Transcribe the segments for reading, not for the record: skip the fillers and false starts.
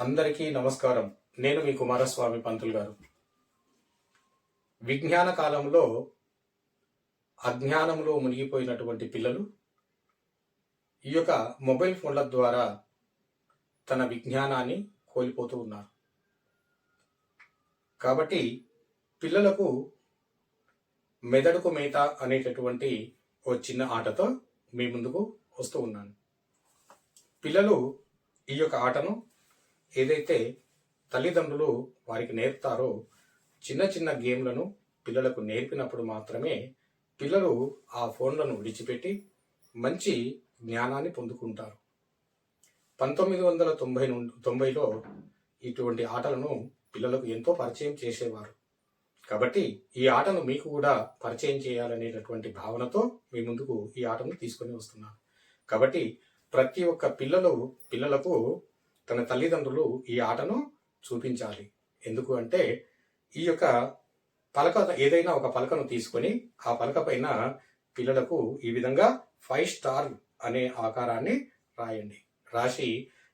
అందరికీ నమస్కారం. నేను మీ కుమారస్వామి పంతులు గారు. విజ్ఞాన కాలంలో అజ్ఞానంలో మునిగిపోయినటువంటి పిల్లలు ఈ యొక్క మొబైల్ ఫోన్ల ద్వారా తన విజ్ఞానాన్ని కోల్పోతూ ఉన్నారు. కాబట్టి పిల్లలకు మెదడుకు మేత అనేటటువంటి ఓ చిన్న ఆటతో మీ ముందుకు వస్తూ ఉన్నాను. పిల్లలు ఈ యొక్క ఆటను ఏదైతే తల్లిదండ్రులు వారికి నేర్పుతారో చిన్న చిన్న గేమ్లను పిల్లలకు నేర్పినప్పుడు మాత్రమే పిల్లలు ఆ ఫోన్లను విడిచిపెట్టి మంచి జ్ఞానాన్ని పొందుకుంటారు. 1990లో ఇటువంటి ఆటలను పిల్లలకు ఎంతో పరిచయం చేసేవారు. కాబట్టి ఈ ఆటను మీకు కూడా పరిచయం చేయాలనేటటువంటి భావనతో మీ ముందుకు ఈ ఆటను తీసుకొని వస్తున్నాను. కాబట్టి ప్రతి ఒక్క పిల్లలకు తన తల్లిదండ్రులు ఈ ఆటను చూపించాలి. ఎందుకు అంటే ఈ యొక్క పలక ఏదైనా ఒక పలకను తీసుకొని ఆ పలక పైన పిల్లలకు ఈ విధంగా 5 స్టార్ అనే ఆకారాన్ని రాయండి. రాసి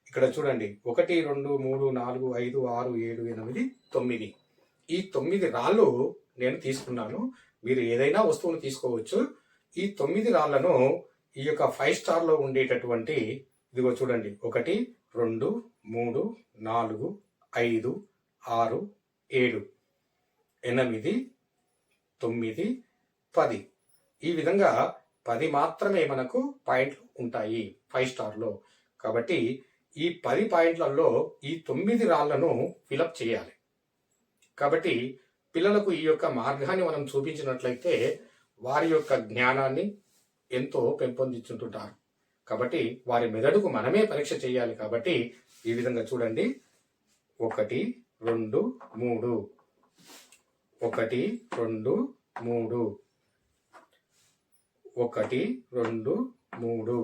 ఇక్కడ చూడండి 1 2 3 4 5 6 7 8 9 ఈ 9 రాళ్ళు నేను తీసుకున్నాను. మీరు ఏదైనా వస్తువును తీసుకోవచ్చు. ఈ 9 రాళ్లను ఈ యొక్క 5 స్టార్లో ఉండేటటువంటి ఇదిగో చూడండి 1 2 3 4 5 6 7 8 9 10 ఈ విధంగా 10 మాత్రమే మనకు పాయింట్లు ఉంటాయి 5 స్టార్లో. కాబట్టి ఈ 10 పాయింట్లలో ఈ 9 రాళ్లను ఫిలప్ చేయాలి. కాబట్టి పిల్లలకు ఈ యొక్క మార్గాన్ని మనం చూపించినట్లయితే వారి యొక్క జ్ఞానాన్ని ఎంతో పెంపొందించుంటుంటారు. కాబట్టి వారి మెదడుకు మనమే పరీక్ష చేయాలి. కాబట్టి ఈ విధంగా చూడండి 1 2 3 1 2 3 1 2 3 1 2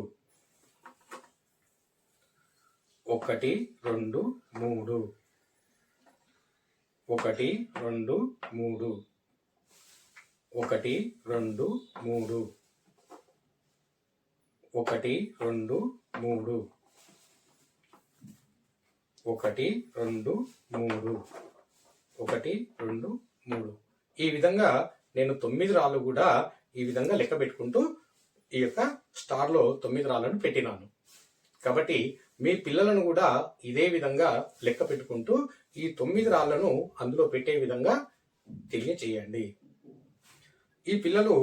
3 1 2 3 1 2 3 1 2 3 1 2 3 1 2 3 ఈ విధంగా నేను 9 రాళ్ళు కూడా ఈ విధంగా లెక్క పెట్టుకుంటూ ఈ యొక్క స్టార్లో 9 రాళ్ళను పెట్టినాను. కాబట్టి మీ పిల్లలను కూడా ఇదే విధంగా లెక్క పెట్టుకుంటూ ఈ 9 రాళ్లను అందులో పెట్టే విధంగా తెలియచేయండి. ఈ పిల్లలు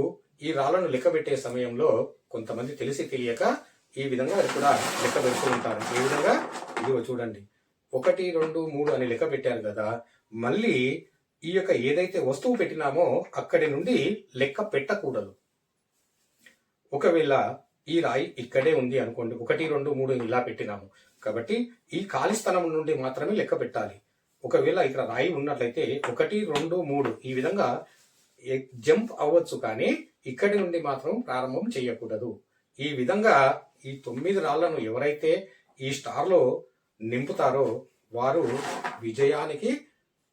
ఈ రాళ్లను లెక్క పెట్టే సమయంలో కొంతమంది తెలిసి తెలియక ఈ విధంగా కూడా లెక్క పెడుతూ ఉంటారు. ఈ విధంగా ఇదిగో చూడండి 1 2 3 అని లెక్క పెట్టారు కదా, మళ్ళీ ఈ యొక్క ఏదైతే వస్తువు పెట్టినామో అక్కడి నుండి లెక్క పెట్టకూడదు. ఒకవేళ ఈ రాయి ఇక్కడే ఉంది అనుకోండి, 1 2 3 ఇలా పెట్టినాము కాబట్టి ఈ ఖాళీ స్థలం నుండి మాత్రమే లెక్క పెట్టాలి. ఒకవేళ ఇక్కడ రాయి ఉన్నట్లయితే 1 2 3 ఈ విధంగా జంప్ అవ్వచ్చు, కానీ ఇక్కడి నుండి మాత్రం ప్రారంభం చేయకూడదు. ఈ విధంగా ఈ 9 రాళ్లను ఎవరైతే ఈ స్టార్లో నింపుతారో వారు విజయానికి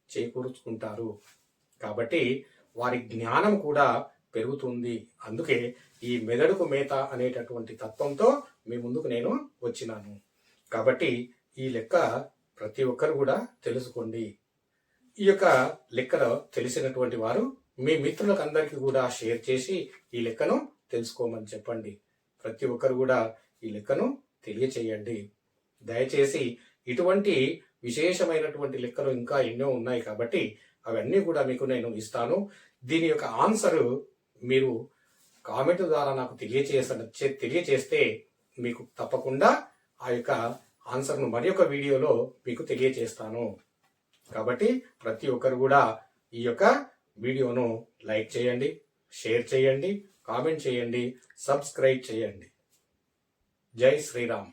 చేకూర్చుకుంటారు. కాబట్టి వారి జ్ఞానం కూడా పెరుగుతుంది. అందుకే ఈ మెదడుకు మేత అనేటటువంటి తత్వంతో మీ ముందుకు నేను వచ్చినాను. కాబట్టి ఈ లెక్క ప్రతి ఒక్కరు కూడా తెలుసుకోండి. ఈ యొక్క లెక్కలో తెలిసినటువంటి వారు మీ మిత్రులకు అందరికీ కూడా షేర్ చేసి ఈ లెక్కను తెలుసుకోమని చెప్పండి. ప్రతి ఒక్కరు కూడా ఈ లెక్కను తెలియచేయండి. దయచేసి ఇటువంటి విశేషమైనటువంటి లెక్కలు ఇంకా ఎన్నో ఉన్నాయి కాబట్టి అవన్నీ కూడా మీకు నేను ఇస్తాను. దీని యొక్క ఆన్సర్ మీరు కామెంట్ ద్వారా నాకు తెలియచేస్తే మీకు తప్పకుండా ఆ యొక్క ఆన్సర్ను మరి ఒక వీడియోలో మీకు తెలియచేస్తాను. కాబట్టి ప్రతి ఒక్కరు కూడా ఈ యొక్క వీడియోను లైక్ చేయండి, షేర్ చేయండి, కామెంట్ చేయండి, సబ్స్క్రైబ్ చేయండి. జై శ్రీరామ్.